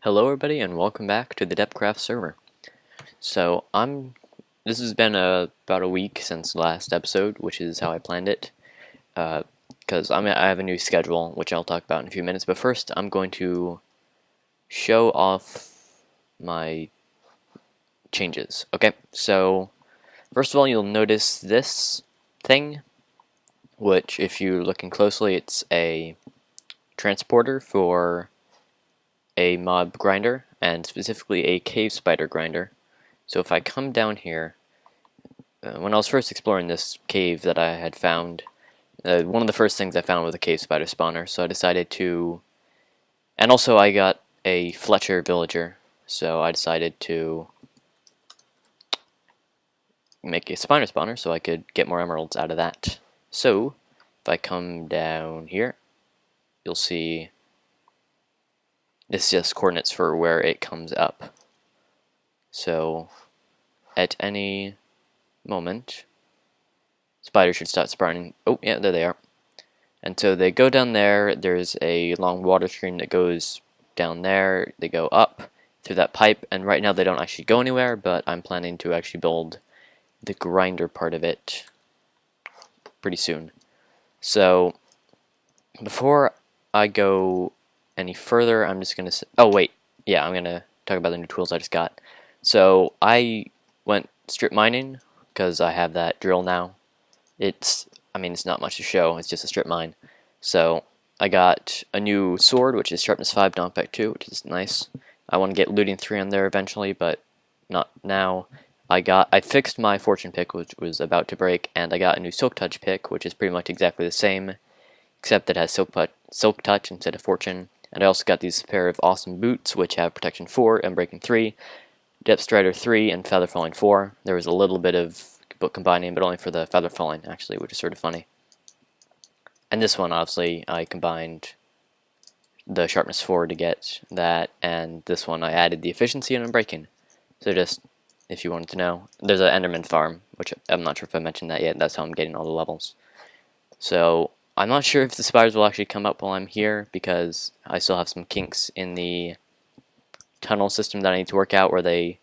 Hello everybody and welcome back to the devCraft server. So this has been about a week since the last episode, which is how I planned it. Because I have a new schedule, which I'll talk about in a few minutes. But first, I'm going to show off my changes. Okay, so first of all, you'll notice this thing, which if you're looking closely, it's a transporter for a mob grinder, and specifically a cave spider grinder. So if I come down here, when I was first exploring this cave that I had found, one of the first things I found was a cave spider spawner, so I decided to, and also I got a Fletcher villager, so I decided to make a spider spawner so I could get more emeralds out of that. So if I come down here, you'll see this is just coordinates for where it comes up. So at any moment, spiders should start spawning. Oh yeah, there they are. And so they go down there, there's a long water stream that goes down there, they go up through that pipe, and right now they don't actually go anywhere, but I'm planning to actually build the grinder part of it pretty soon. So before I go any further, I'm just gonna oh wait, yeah, I'm gonna talk about the new tools I just got. So I went strip mining because I have that drill now. It's not much to show, it's just a strip mine. So I got a new sword, which is sharpness 5, knockback 2, which is nice. I want to get looting 3 on there eventually, but not now. I fixed my fortune pick, which was about to break, and I got a new silk touch pick, which is pretty much exactly the same, except it has silk touch instead of fortune. And I also got these pair of awesome boots, which have protection 4 and breaking 3, depth strider 3, and feather falling 4. There was a little bit of book combining, but only for the feather falling, actually, which is sort of funny. And this one, obviously, I combined the sharpness 4 to get that, and this one I added the efficiency and unbreaking. So just, if you wanted to know, there's an Enderman farm, which I'm not sure if I mentioned that yet. That's how I'm getting all the levels. So I'm not sure if the spiders will actually come up while I'm here, because I still have some kinks in the tunnel system that I need to work out where they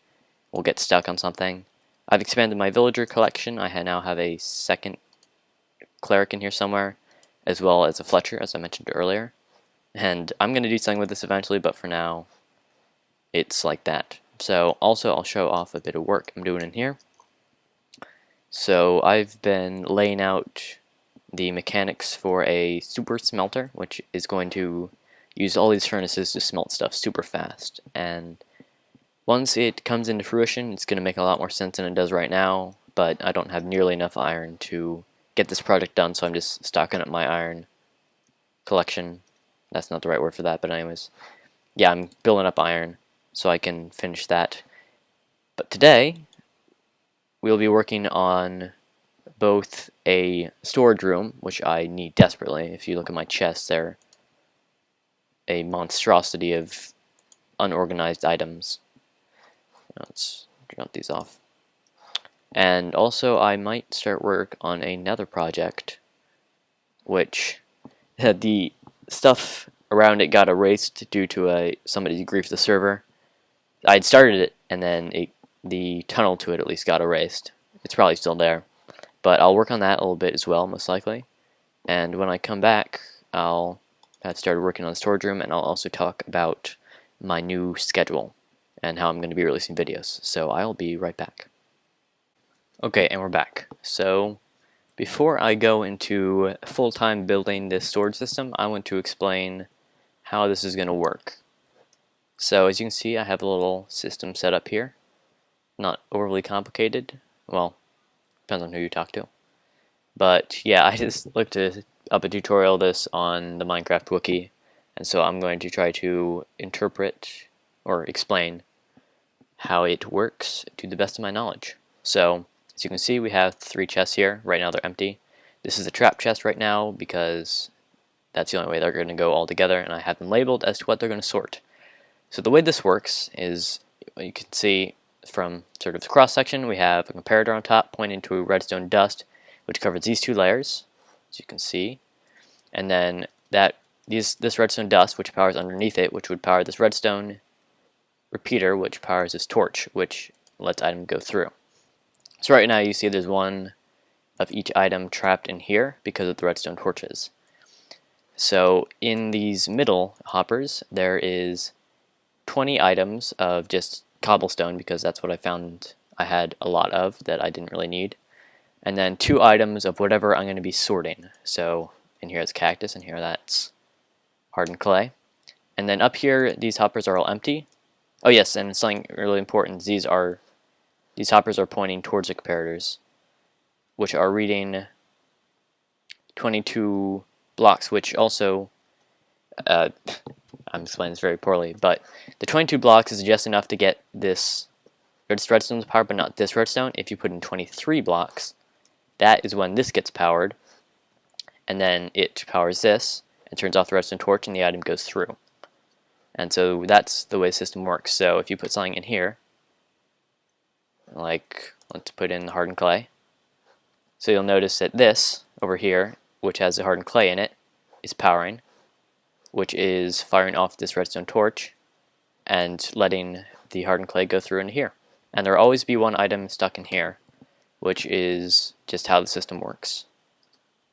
will get stuck on something. I've expanded my villager collection. I now have a second cleric in here somewhere, as well as a Fletcher, as I mentioned earlier. And I'm going to do something with this eventually, but for now, it's like that. So also, I'll show off a bit of work I'm doing in here. So I've been laying out the mechanics for a super smelter, which is going to use all these furnaces to smelt stuff super fast. And once it comes into fruition, it's going to make a lot more sense than it does right now, but I don't have nearly enough iron to get this project done, so I'm just stocking up my iron collection. That's not the right word for that, but anyways. Yeah, I'm building up iron so I can finish that. But today, we'll be working on both a storage room, which I need desperately. If you look at my chest, they're a monstrosity of unorganized items. Let's drop these off. And also, I might start work on another project, which the stuff around it got erased due to somebody's grief to the server. I'd started it, and then the tunnel to it at least got erased. It's probably still there, but I'll work on that a little bit as well, most likely. And when I come back, I'll have started working on the storage room, and I'll also talk about my new schedule and how I'm going to be releasing videos. So I'll be right back. Okay, and we're back. So before I go into full-time building this storage system, I want to explain how this is going to work. So as you can see, I have a little system set up here. Not overly complicated. Well, depends on who you talk to. But yeah, I just looked up a tutorial of this on the Minecraft wiki, and so I'm going to try to interpret or explain how it works to the best of my knowledge. So as you can see, we have 3 chests here. Right now they're empty. This is a trap chest right now because that's the only way they're going to go all together, and I have them labeled as to what they're going to sort. So the way this works is, you can see from sort of the cross section, we have a comparator on top pointing to redstone dust, which covers these 2 layers, as you can see. And then this redstone dust, which powers underneath it, which would power this redstone, repeater, which powers this torch, which lets item go through. So right now you see there's one of each item trapped in here because of the redstone torches. So in these middle hoppers, there is 20 items of just cobblestone, because that's what I found I had a lot of that I didn't really need. And then 2 items of whatever I'm going to be sorting. So in here it's cactus, and here that's hardened clay. And then up here, these hoppers are all empty. Oh yes, and something really important, these hoppers are pointing towards the comparators, which are reading 22 blocks, which also, I'm explaining this very poorly, but the 22 blocks is just enough to get this redstone's power, but not this redstone. If you put in 23 blocks, that is when this gets powered, and then it powers this, and turns off the redstone torch, and the item goes through. And so that's the way the system works. So if you put something in here, like, let's put in the hardened clay, so you'll notice that this, over here, which has the hardened clay in it, is powering, which is firing off this redstone torch and letting the hardened clay go through into here. And there will always be one item stuck in here, which is just how the system works.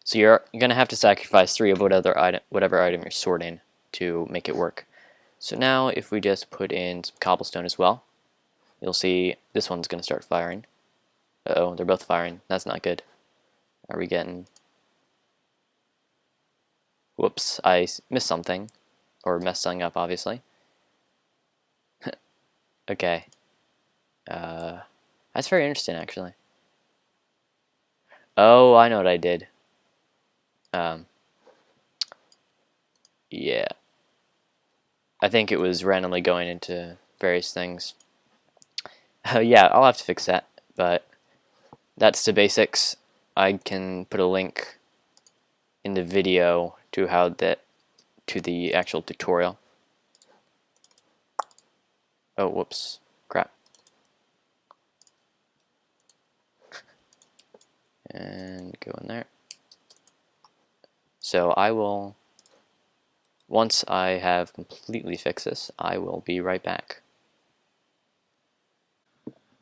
So you're going to have to sacrifice 3 of whatever item you're sorting to make it work. So now if we just put in some cobblestone as well, you'll see this one's going to start firing. Uh-oh, they're both firing. That's not good. Are we getting... Whoops, I missed something. Or messed something up, obviously. Okay. That's very interesting, actually. Oh, I know what I did. Yeah. I think it was randomly going into various things. Yeah, I'll have to fix that, but that's the basics. I can put a link in the video to to the actual tutorial. Oh, whoops, crap. And go in there. So I will, once I have completely fixed this, I will be right back.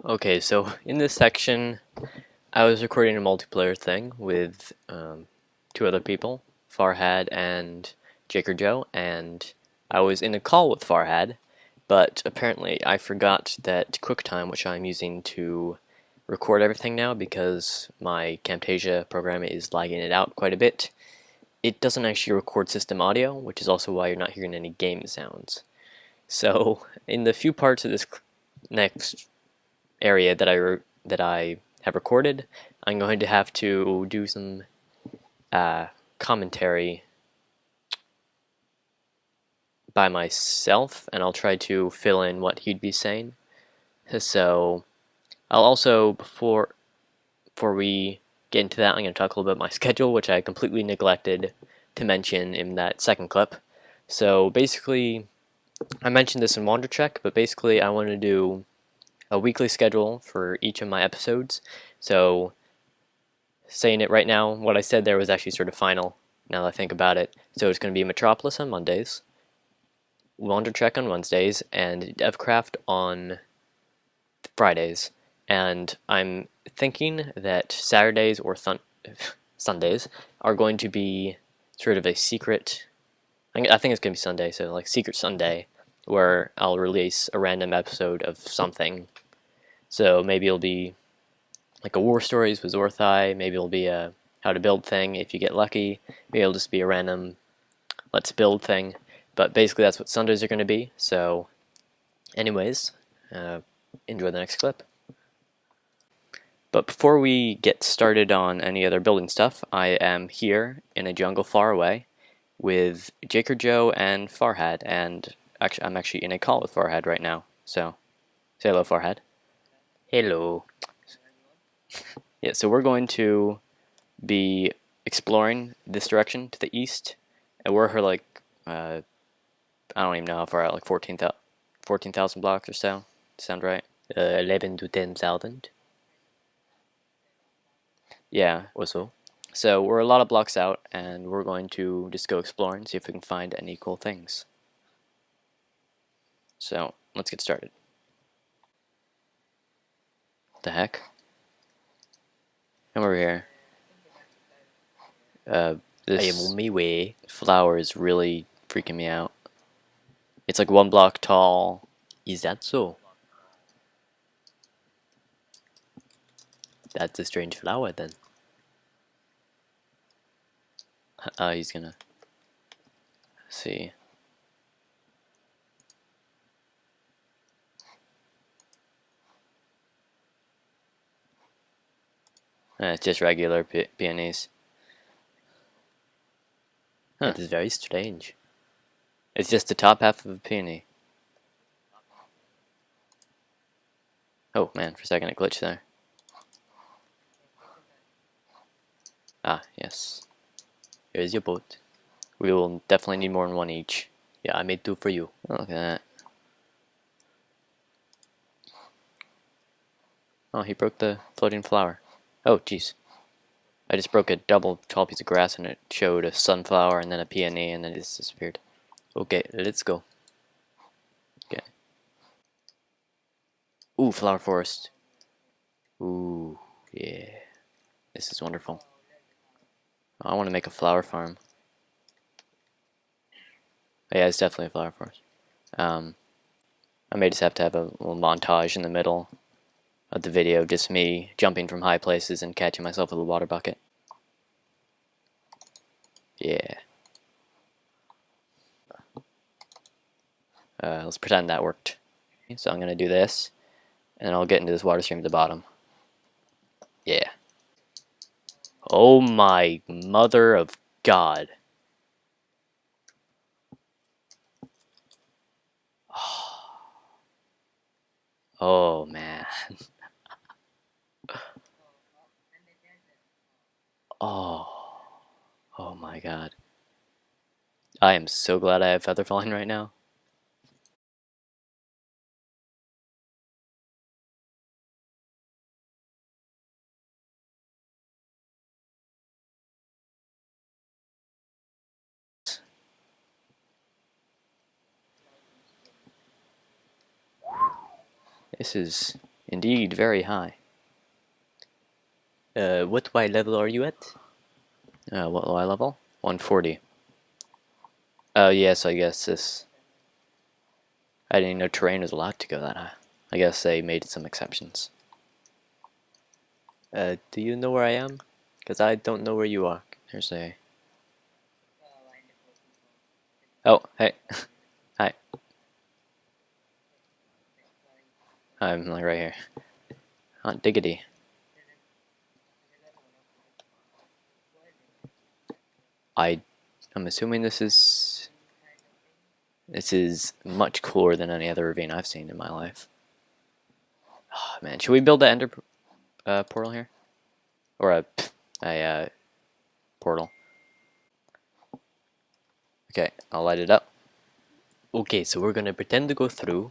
Okay, so in this section, I was recording a multiplayer thing with 2 other people, Farhad and Jaker Joe, and I was in a call with Farhad, but apparently I forgot that QuickTime, which I'm using to record everything now because my Camtasia program is lagging it out quite a bit, it doesn't actually record system audio, which is also why you're not hearing any game sounds. So in the few parts of this next area that I have recorded, I'm going to have to do some commentary by myself, and I'll try to fill in what he'd be saying. So I'll also, before we get into that, I'm going to talk a little bit about my schedule, which I completely neglected to mention in that second clip. So basically, I mentioned this in WanderCheck, but basically I want to do a weekly schedule for each of my episodes. So saying it right now, what I said there was actually sort of final, now that I think about it. So it's going to be Metropolis on Mondays, WanderCheck on Wednesdays, and devCraft on Fridays. And I'm thinking that Saturdays or Sundays are going to be sort of a secret, I think it's going to be Sunday, so like Secret Sunday, where I'll release a random episode of something. So maybe it'll be like a War Stories with Zorthai, maybe it'll be a How to Build thing if you get lucky, maybe it'll just be a random Let's Build thing. But basically that's what Sundays are going to be. So anyways, enjoy the next clip. But before we get started on any other building stuff, I am here in a jungle far away with Jaker Joe and Farhad, and I'm actually in a call with Farhad right now. So say hello, Farhad. Hello. Yeah, so we're going to be exploring this direction to the east, and we're like, I don't even know how far out, like 14,000 blocks or so. Sound right? 11 to 10,000. Yeah, also. So we're a lot of blocks out, and we're going to just go exploring, see if we can find any cool things. So let's get started. What the heck? Come over here. I This am on my way. flower is really freaking me out. It's like 1 block tall. Is that so? That's a strange flower then. He's gonna see. It's just regular peonies. Huh. That is very strange. It's just the top half of a peony. Oh man, for a second it glitched there. Ah, yes. Here's your boat. We will definitely need more than one each. Yeah, I made 2 for you. Oh, look at that. Oh, he broke the floating flower. Oh, jeez. I just broke a double tall piece of grass and it showed a sunflower and then a peony and then it just disappeared. Okay, let's go. Okay. Ooh, flower forest. Ooh, yeah. This is wonderful. Oh, I want to make a flower farm. Oh, yeah, it's definitely a flower forest. I may just have to have a little montage in the middle of the video, just me jumping from high places and catching myself with a water bucket. Yeah. Let's pretend that worked. So I'm going to do this, and then I'll get into this water stream at the bottom. Yeah. Oh my mother of God. Oh man. Oh. Oh my God. I am so glad I have feather falling right now. This is indeed very high. What Y level are you at? What Y level? 140. Oh yes, I guess this... I didn't know terrain was allowed to go that high. I guess they made some exceptions. Do you know where I am? Because I don't know where you are. Here's a... Oh, hey. Hi. I'm like right here. Hot diggity. I'm assuming this is much cooler than any other ravine I've seen in my life. Oh, man, should we build an ender portal here? Or a portal? Okay, I'll light it up. Okay, so we're gonna pretend to go through,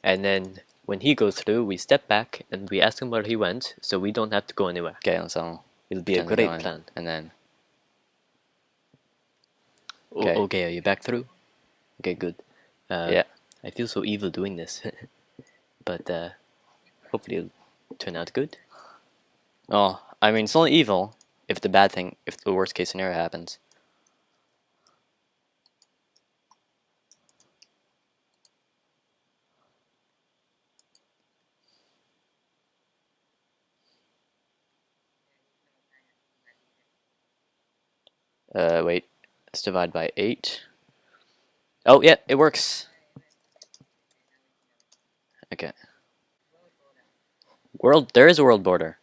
and then when he goes through, we step back and we ask him where he went, so we don't have to go anywhere. Okay, let's all... It'll be a pretend to go great in, plan. and then... Okay. Okay. Okay, are you back through? Okay, good. Yeah. I feel so evil doing this, but hopefully it'll turn out good. Oh, I mean, it's only evil if the worst case scenario happens. Wait, let's divide by 8. Oh, yeah, it works. Okay. There is a world border.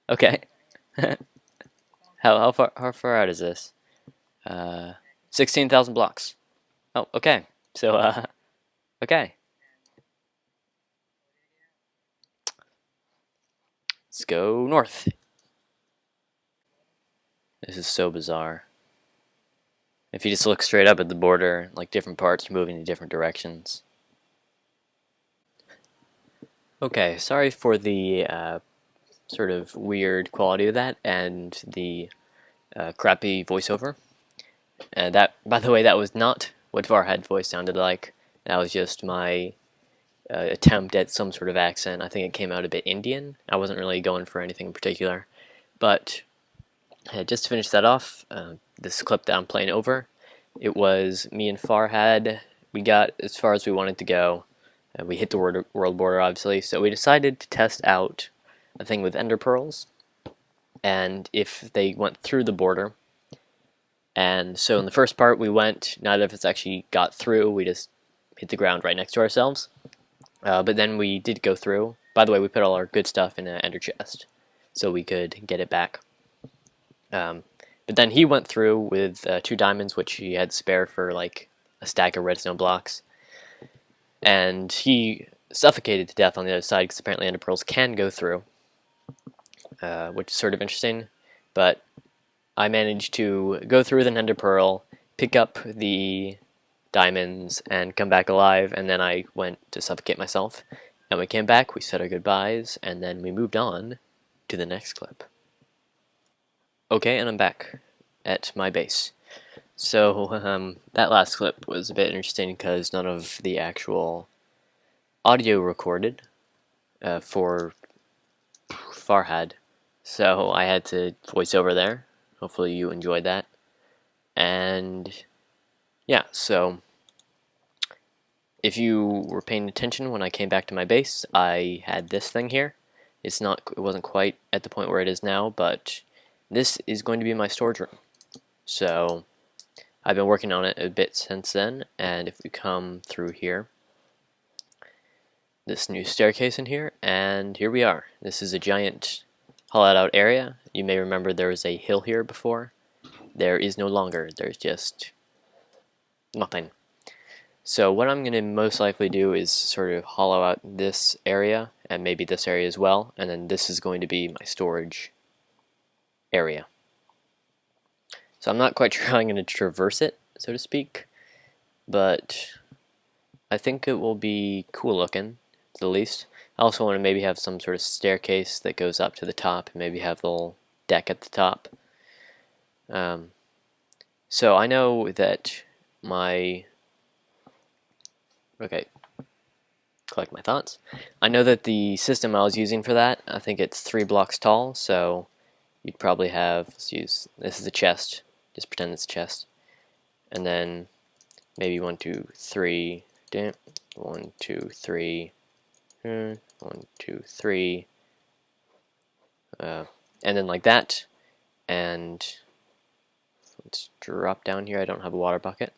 Okay. How far out is this? 16,000 blocks. Oh, okay. So, okay. Let's go north. This is so bizarre. If you just look straight up at the border, like different parts are moving in different directions. Okay, sorry for the sort of weird quality of that and the crappy voiceover. That, by the way, that was not what Varhead voice sounded like. That was just my attempt at some sort of accent. I think it came out a bit Indian. I wasn't really going for anything in particular. But just to finish that off, this clip that I'm playing over, it was me and Farhad. We got as far as we wanted to go. We hit the world border, obviously, so we decided to test out a thing with ender pearls, and if they went through the border. And so in the first part we went, not if it's actually got through, we just hit the ground right next to ourselves. But then we did go through. By the way, we put all our good stuff in an ender chest, so we could get it back. But then he went through with 2 diamonds, which he had spare for like a stack of redstone blocks. And he suffocated to death on the other side because apparently ender pearls can go through, which is sort of interesting. But I managed to go through with an ender pearl, pick up the diamonds, and come back alive, and then I went to suffocate myself. And we came back, we said our goodbyes, and then we moved on to the next clip. Okay, and I'm back at my base. So that last clip was a bit interesting because none of the actual audio recorded for Farhad, so I had to voice over there. Hopefully you enjoyed that. And yeah, so if you were paying attention when I came back to my base, I had this thing here. It wasn't quite at the point where it is now, but this is going to be my storage room. So I've been working on it a bit since then, and if we come through here, this new staircase in here, and here we are. This is a giant hollowed out area. You may remember there was a hill here before. There is no longer. There's just nothing. So what I'm going to most likely do is sort of hollow out this area, and maybe this area as well, and then this is going to be my storage area. So I'm not quite sure how I'm going to traverse it, so to speak, but I think it will be cool looking, at the least. I also want to maybe have some sort of staircase that goes up to the top, and maybe have a little deck at the top. So I know that okay, collect my thoughts. I know that the system I was using for that, I think it's 3 blocks tall, so you'd probably have, this is a chest, just pretend it's a chest, and then maybe 1, 2, 3, 1, 2, 3, 1, 2, 3, and then like that, and let's drop down here. I don't have a water bucket,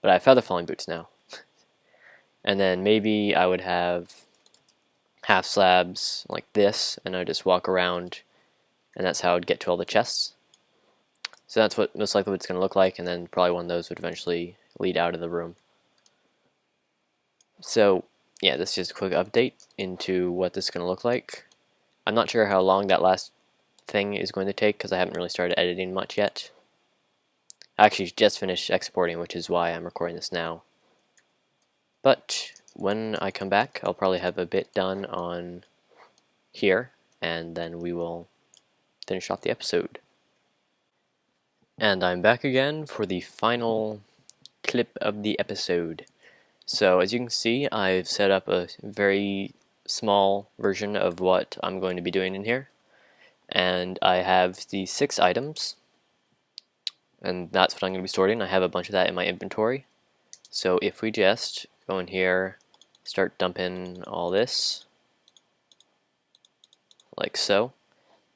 but I have feather falling boots now. And then maybe I would have half slabs like this, and I'd just walk around, and that's how I'd get to all the chests. So that's what most likely what it's going to look like, and then probably one of those would eventually lead out of the room. So yeah, this is just a quick update into what this is going to look like. I'm not sure how long that last thing is going to take because I haven't really started editing much yet. I actually just finished exporting, which is why I'm recording this now. But when I come back, I'll probably have a bit done on here, and then we will finish off the episode. And I'm back again for the final clip of the episode. So as you can see, I've set up a very small version of what I'm going to be doing in here. And I have the 6 items, and that's what I'm going to be sorting. I have a bunch of that in my inventory. So if we just go in here, start dumping all this, like so,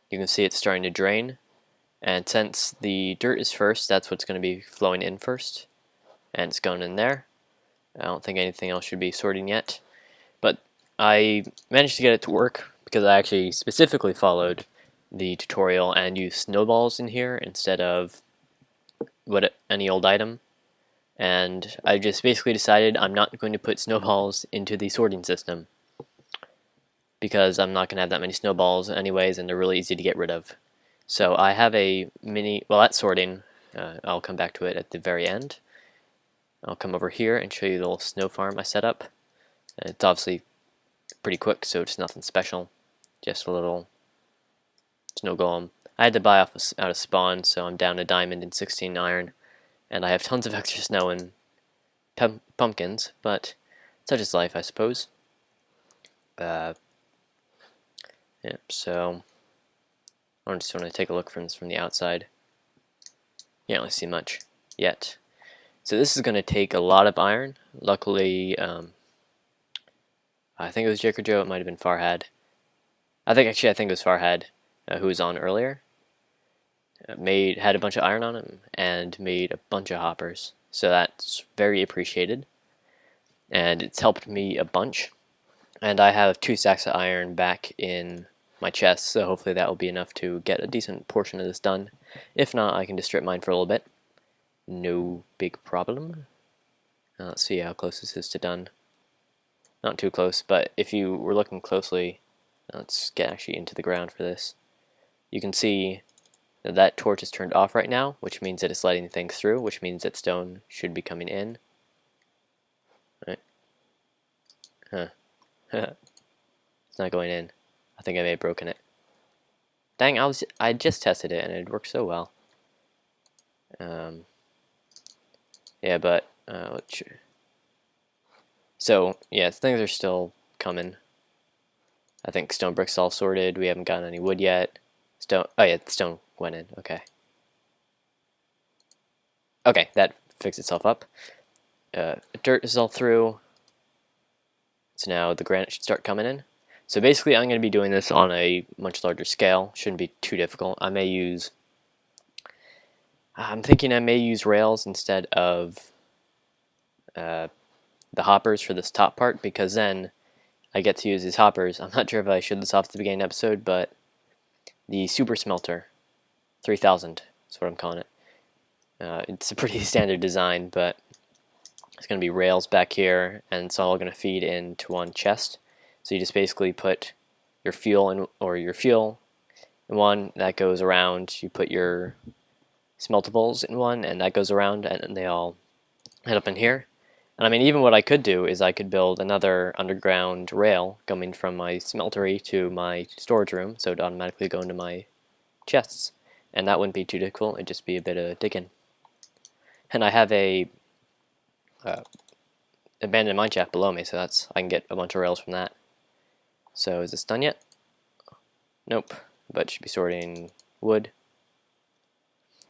you can see it's starting to drain. And since the dirt is first, that's what's going to be flowing in first, and it's going in there. I don't think anything else should be sorting yet, but I managed to get it to work because I actually specifically followed the tutorial and used snowballs in here instead of any old item. And I just basically decided I'm not going to put snowballs into the sorting system because I'm not going to have that many snowballs anyways, and they're really easy to get rid of. So I have a mini, well, that's sorting. I'll come back to it at the very end. I'll come over here and show you the little snow farm I set up. It's obviously pretty quick, so it's nothing special. Just a little snow golem. I had to buy out of spawn, so I'm down a diamond and 16 iron. And I have tons of extra snow in pumpkins, but such is life, I suppose. Yeah, so I just want to take a look from the outside. You can't really see much yet. So this is going to take a lot of iron. Luckily, I think it was Jake or Joe. It might have been Farhad. I think it was Farhad who was on earlier. Had a bunch of iron on him and made a bunch of hoppers. So that's very appreciated, and it's helped me a bunch. And I have 2 stacks of iron back in my chest, so hopefully that will be enough to get a decent portion of this done. If not, I can just strip mine for a little bit. No big problem. Let's see how close this is to done. Not too close, but if you were looking closely, let's get actually into the ground for this. You can see that torch is turned off right now, which means that it's letting things through, which means that stone should be coming in. Right. Huh. It's not going in. I think I may have broken it. Dang, I just tested it and it worked so well. Yeah, but so yeah, things are still coming. I think stone brick's all sorted. We haven't gotten any wood yet. Oh yeah, the stone went in. Okay. Okay, that fixed itself up. Dirt is all through. So now the granite should start coming in. So basically I'm going to be doing this on a much larger scale. Shouldn't be too difficult. I'm thinking I may use rails instead of the hoppers for this top part, because then I get to use these hoppers. I'm not sure if I showed this off at the beginning of the episode, but the Super Smelter 3000 is what I'm calling it. It's a pretty standard design, but it's going to be rails back here, and it's all going to feed into one chest. So you just basically put your fuel in one that goes around. You put your smeltables in one, and that goes around, and they all head up in here. And I mean, even what I could do is I could build another underground rail coming from my smeltery to my storage room, so it would automatically go into my chests, and that wouldn't be too difficult. It'd just be a bit of digging. And I have a abandoned mine shaft below me, so I can get a bunch of rails from that. So is this done yet? Nope, but it should be sorting wood.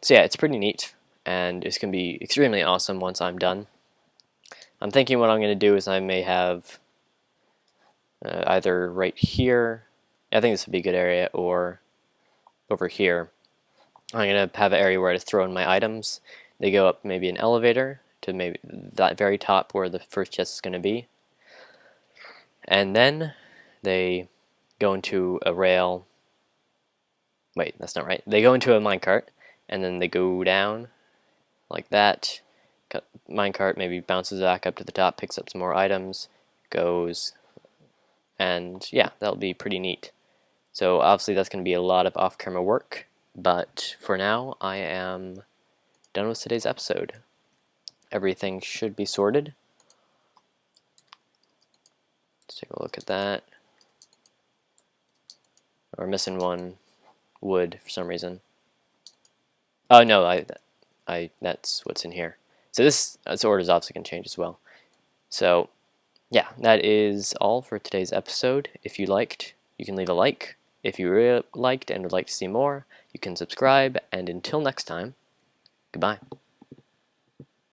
So yeah, it's pretty neat, and it's going to be extremely awesome once I'm done. I'm thinking what I'm going to do is I may have either right here, I think this would be a good area, or over here. I'm going to have an area where I throw in my items. They go up maybe an elevator to maybe that very top where the first chest is going to be. And then they go into a rail. Wait, that's not right. They go into a minecart, and then they go down like that. Minecart maybe bounces back up to the top, picks up some more items, goes, and yeah, that'll be pretty neat. So obviously that's going to be a lot of off-camera work, but for now I am done with today's episode. Everything should be sorted. Let's take a look at that. We're missing one wood for some reason. Oh no, that's what's in here. So this order is obviously going to change as well. So yeah, that is all for today's episode. If you liked, you can leave a like. If you really liked and would like to see more, you can subscribe. And until next time, goodbye.